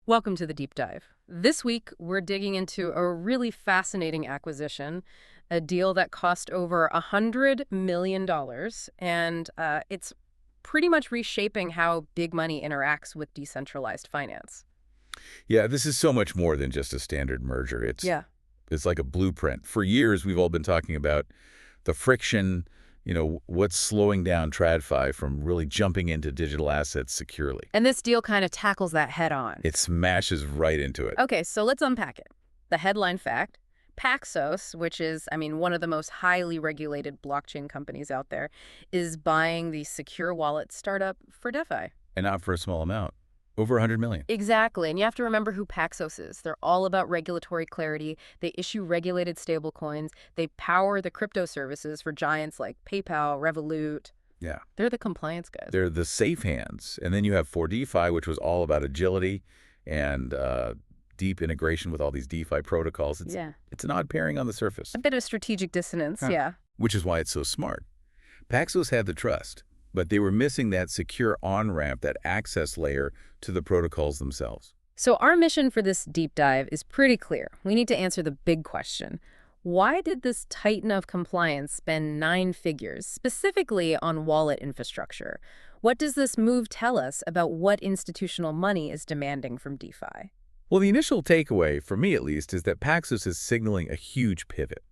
Welcome to the deep dive. This week, we're digging into a really fascinating acquisition, a deal that cost over $100 million, and it's pretty much reshaping how big money interacts with decentralized finance. Yeah, this is so much more than just a standard merger. It's Yeah. it's like a blueprint. For years, we've all been talking about the friction, what's slowing down TradFi from really jumping into digital assets securely. And this deal kind of tackles that head on. It smashes right into it. Okay, so let's unpack it. The headline fact, Paxos, which is, one of the most highly regulated blockchain companies out there, is buying the secure wallet startup Fordefi. And not for a small amount. Over 100 million. Exactly, and you have to remember who Paxos is. They're all about regulatory clarity. They issue regulated stablecoins. They power the crypto services for giants like PayPal, Revolut. Yeah. They're the compliance guys. They're the safe hands. And then you have Fordefi, which was all about agility and deep integration with all these DeFi protocols. It's an odd pairing on the surface. A bit of strategic dissonance, yeah. Which is why it's so smart. Paxos had the trust, but they were missing that secure on-ramp, that access layer to the protocols themselves. So our mission for this deep dive is pretty clear. We need to answer the big question. Why did this titan of compliance spend 9 figures, specifically on wallet infrastructure? What does this move tell us about what institutional money is demanding from DeFi? Well, the initial takeaway, for me at least, is that Paxos is signaling a huge pivot.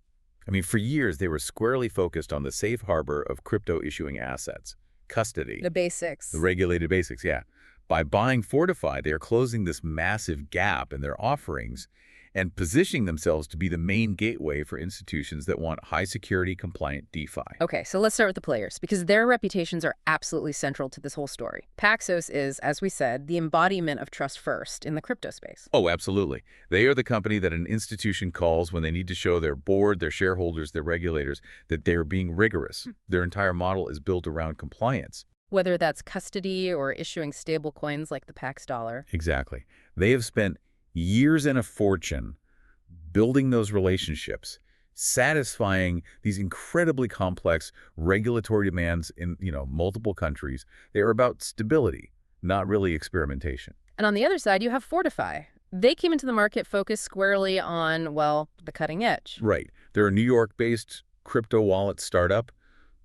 For years, they were squarely focused on the safe harbor of crypto issuing assets, custody. The basics. The regulated basics, yeah. By buying Fordefi, they are closing this massive gap in their offerings and positioning themselves to be the main gateway for institutions that want high-security, compliant DeFi. Okay, so let's start with the players, because their reputations are absolutely central to this whole story. Paxos is, as we said, the embodiment of trust first in the crypto space. Oh, absolutely. They are the company that an institution calls when they need to show their board, their shareholders, their regulators that they're being rigorous. Their entire model is built around compliance. Whether that's custody or issuing stable coins like the Pax dollar. Exactly. They have spent years and a fortune building those relationships, satisfying these incredibly complex regulatory demands in, multiple countries. They are about stability, not really experimentation. And on the other side, you have Fordefi. They came into the market focused squarely on, well, the cutting edge. Right. They're a New York-based crypto wallet startup,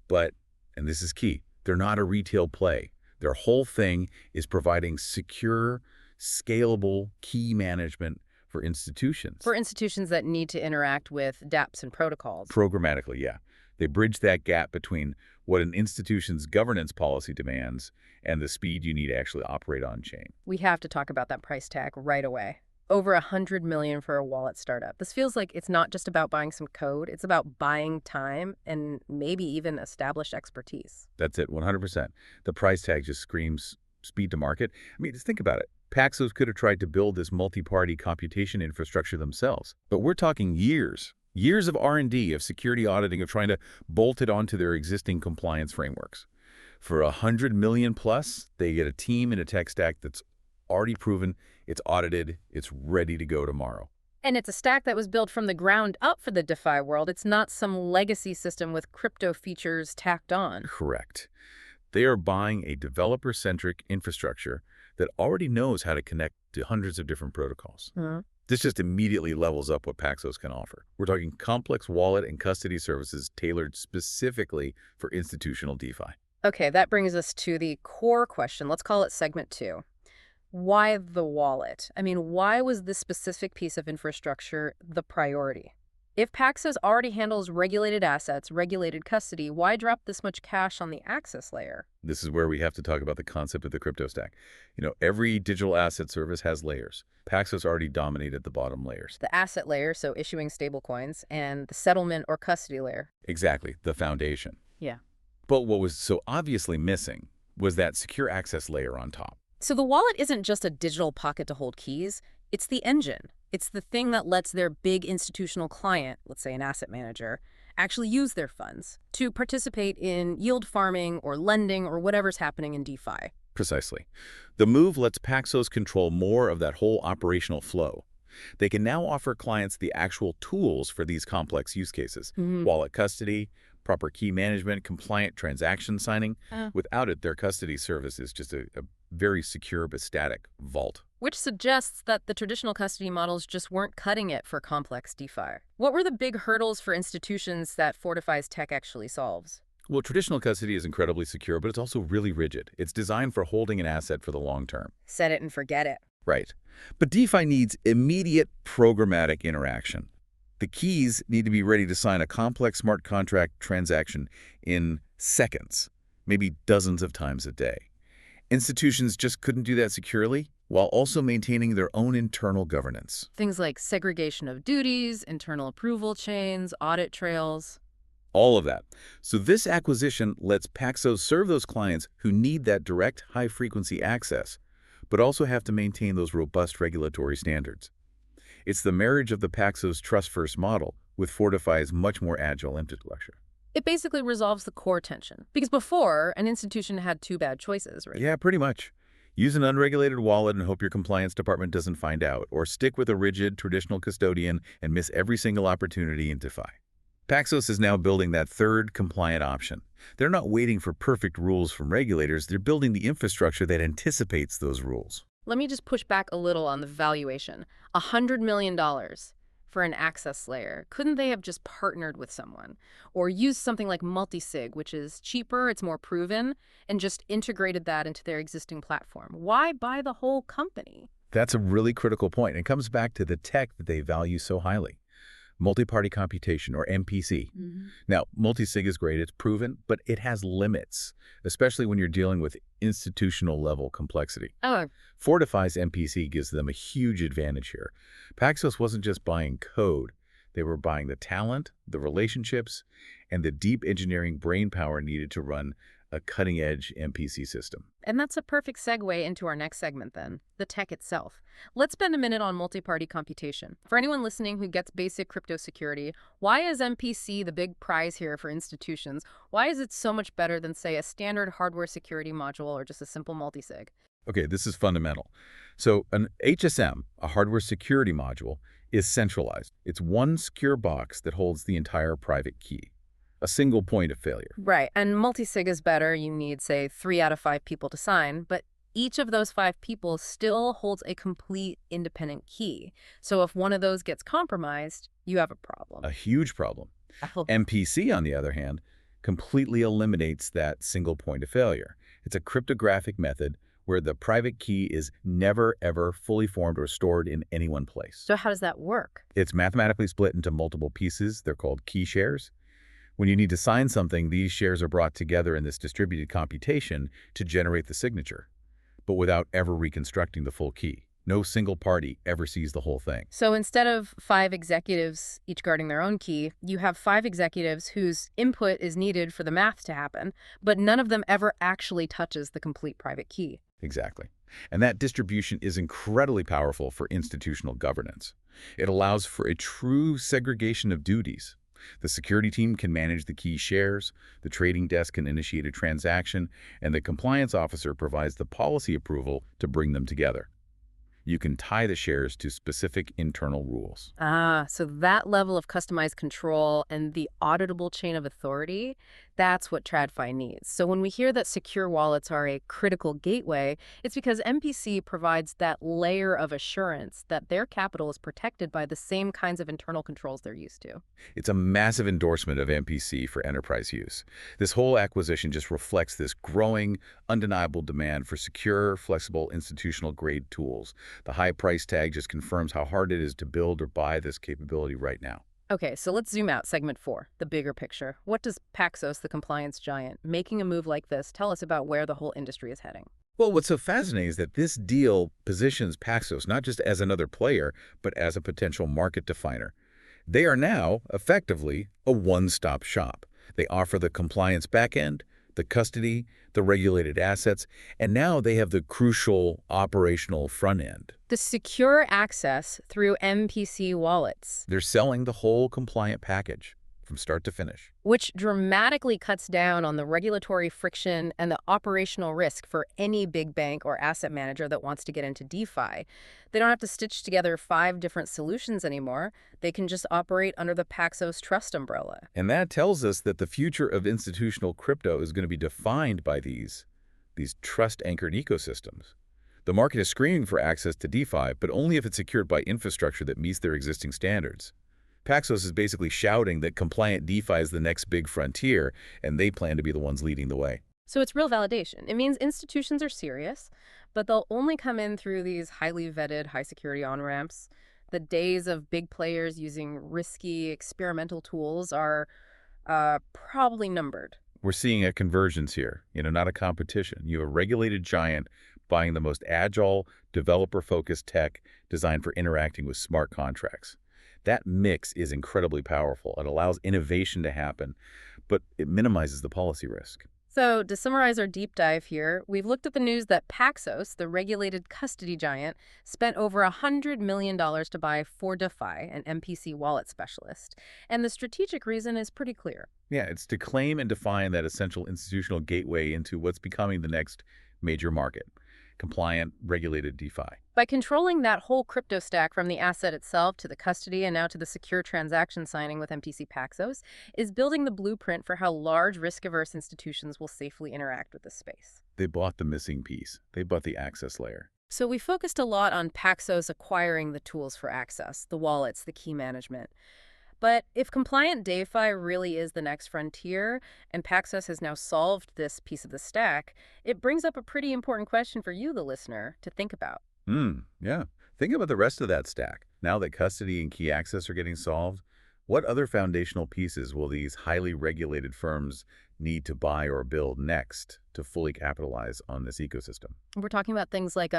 but, and this is key, they're not a retail play. Their whole thing is providing secure, scalable key management for institutions. For institutions that need to interact with dApps and protocols. Programmatically, yeah. They bridge that gap between what an institution's governance policy demands and the speed you need to actually operate on-chain. We have to talk about that price tag right away. Over $100 million for a wallet startup. This feels like it's not just about buying some code. It's about buying time and maybe even established expertise. That's it, 100%. The price tag just screams speed to market. Just think about it. Paxos could have tried to build this multi-party computation infrastructure themselves. But we're talking years of R&D, of security auditing, of trying to bolt it onto their existing compliance frameworks. For $100 million plus, they get a team and a tech stack that's already proven, it's audited, it's ready to go tomorrow. And it's a stack that was built from the ground up for the DeFi world. It's not some legacy system with crypto features tacked on. Correct. They are buying a developer-centric infrastructure that already knows how to connect to hundreds of different protocols. This just immediately levels up what Paxos can offer. We're talking complex wallet and custody services tailored specifically for institutional DeFi. Okay, that brings us to the core question. Let's call it segment 2. Why the wallet? Why was this specific piece of infrastructure the priority? If Paxos already handles regulated assets, regulated custody, why drop this much cash on the access layer? This is where we have to talk about the concept of the crypto stack. Every digital asset service has layers. Paxos already dominated the bottom layers. The asset layer, so issuing stablecoins, and the settlement or custody layer. Exactly, the foundation. Yeah. But what was so obviously missing was that secure access layer on top. So the wallet isn't just a digital pocket to hold keys. It's the engine. It's the thing that lets their big institutional client, let's say an asset manager, actually use their funds to participate in yield farming or lending or whatever's happening in DeFi. Precisely. The move lets Paxos control more of that whole operational flow. They can now offer clients the actual tools for these complex use cases. Wallet custody, proper key management, compliant transaction signing. Without it, their custody service is just a very secure but static vault. Which suggests that the traditional custody models just weren't cutting it for complex DeFi. What were the big hurdles for institutions that Fordefi's tech actually solves? Well, traditional custody is incredibly secure, but it's also really rigid. It's designed for holding an asset for the long term. Set it and forget it. Right. But DeFi needs immediate programmatic interaction. The keys need to be ready to sign a complex smart contract transaction in seconds, maybe dozens of times a day. Institutions just couldn't do that securely while also maintaining their own internal governance. Things like segregation of duties, internal approval chains, audit trails. All of that. So this acquisition lets Paxos serve those clients who need that direct high-frequency access, but also have to maintain those robust regulatory standards. It's the marriage of the Paxos trust-first model with Fordefi's much more agile infrastructure. It basically resolves the core tension. Because before, an institution had two bad choices, right? Yeah, pretty much. Use an unregulated wallet and hope your compliance department doesn't find out, or stick with a rigid, traditional custodian and miss every single opportunity in DeFi. Paxos is now building that third compliant option. They're not waiting for perfect rules from regulators, they're building the infrastructure that anticipates those rules. Let me just push back a little on the valuation. $100 million for an access layer. Couldn't they have just partnered with someone? Or used something like multisig, which is cheaper, it's more proven, and just integrated that into their existing platform? Why buy the whole company? That's a really critical point. It comes back to the tech that they value so highly. Multi-party computation, or MPC. Now, multisig is great, it's proven, but it has limits, especially when you're dealing with institutional-level complexity. Oh, Fordefi's MPC gives them a huge advantage here. Paxos wasn't just buying code. They were buying the talent, the relationships, and the deep engineering brainpower needed to run a cutting-edge MPC system. and that's a perfect segue into our next segment then, the tech itself. Let's spend a minute on multi-party computation. For anyone listening who gets basic crypto security, why is MPC the big prize here for institutions? Why is it so much better than, say, a standard hardware security module or just a simple multisig? Okay, this is fundamental. So an HSM, a hardware security module, is centralized. It's one secure box that holds the entire private key. A single point of failure. Right, and multisig is better. You need, say, 3 out of 5 people to sign, but each of those 5 people still holds a complete independent key. So if one of those gets compromised, you have a problem. A huge problem. Oh. MPC, on the other hand, completely eliminates that single point of failure. It's a cryptographic method where the private key is never, ever fully formed or stored in any one place. So how does that work? It's mathematically split into multiple pieces. They're called key shares. When you need to sign something, these shares are brought together in this distributed computation to generate the signature, but without ever reconstructing the full key. No single party ever sees the whole thing. So instead of 5 executives each guarding their own key, you have 5 executives whose input is needed for the math to happen, but none of them ever actually touches the complete private key. Exactly. And that distribution is incredibly powerful for institutional governance. It allows for a true segregation of duties. The security team can manage the key shares, the trading desk can initiate a transaction, and the compliance officer provides the policy approval to bring them together. You can tie the shares to specific internal rules. Ah, so that level of customized control and the auditable chain of authority, that's what TradFi needs. So when we hear that secure wallets are a critical gateway, it's because MPC provides that layer of assurance that their capital is protected by the same kinds of internal controls they're used to. It's a massive endorsement of MPC for enterprise use. This whole acquisition just reflects this growing, undeniable demand for secure, flexible, institutional-grade tools. The high price tag just confirms how hard it is to build or buy this capability right now. Okay, so let's zoom out, segment 4, the bigger picture. What does Paxos, the compliance giant, making a move like this tell us about where the whole industry is heading? Well, what's so fascinating is that this deal positions Paxos not just as another player, but as a potential market definer. They are now, effectively, a one-stop shop. They offer the compliance backend, the custody, the regulated assets, and now they have the crucial operational front end. The secure access through MPC wallets, They're selling the whole compliant package from start to finish. which dramatically cuts down on the regulatory friction and the operational risk for any big bank or asset manager that wants to get into DeFi. They don't have to stitch together 5 different solutions anymore. They can just operate under the Paxos Trust umbrella. And that tells us that the future of institutional crypto is going to be defined by these these trust-anchored ecosystems. The market is screaming for access to DeFi, but only if it's secured by infrastructure that meets their existing standards. Paxos is basically shouting that compliant DeFi is the next big frontier, and they plan to be the ones leading the way. So it's real validation. It means institutions are serious, but they'll only come in through these highly vetted, high-security on-ramps. The days of big players using risky experimental tools are probably numbered. We're seeing a convergence here, not a competition. You have a regulated giant buying the most agile, developer-focused tech designed for interacting with smart contracts. That mix is incredibly powerful. It allows innovation to happen, but it minimizes the policy risk. So, to summarize our deep dive here, we've looked at the news that Paxos, the regulated custody giant, spent over $100 million to buy Fordefi, an MPC wallet specialist. And the strategic reason is pretty clear. Yeah, it's to claim and define that essential institutional gateway into what's becoming the next major market, compliant, regulated DeFi. By controlling that whole crypto stack from the asset itself to the custody and now to the secure transaction signing with MPC Paxos is building the blueprint for how large risk-averse institutions will safely interact with this space. They bought the missing piece. They bought the access layer. So we focused a lot on Paxos acquiring the tools for access, the wallets, the key management. But if compliant DeFi really is the next frontier, and Paxos has now solved this piece of the stack, it brings up a pretty important question for you, the listener, to think about. Yeah. Think about the rest of that stack. Now that custody and key access are getting solved, what other foundational pieces will these highly regulated firms need to buy or build next to fully capitalize on this ecosystem? We're talking about things like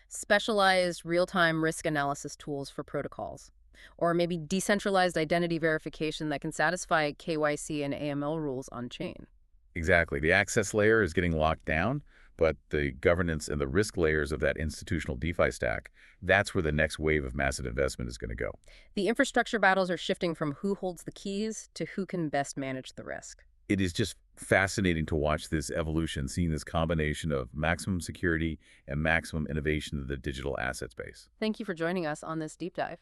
specialized real-time risk analysis tools for protocols, or maybe decentralized identity verification that can satisfy KYC and AML rules on-chain. Exactly. The access layer is getting locked down, but the governance and the risk layers of that institutional DeFi stack, that's where the next wave of massive investment is going to go. The infrastructure battles are shifting from who holds the keys to who can best manage the risk. It is just fascinating to watch this evolution, seeing this combination of maximum security and maximum innovation of the digital asset space. Thank you for joining us on this deep dive.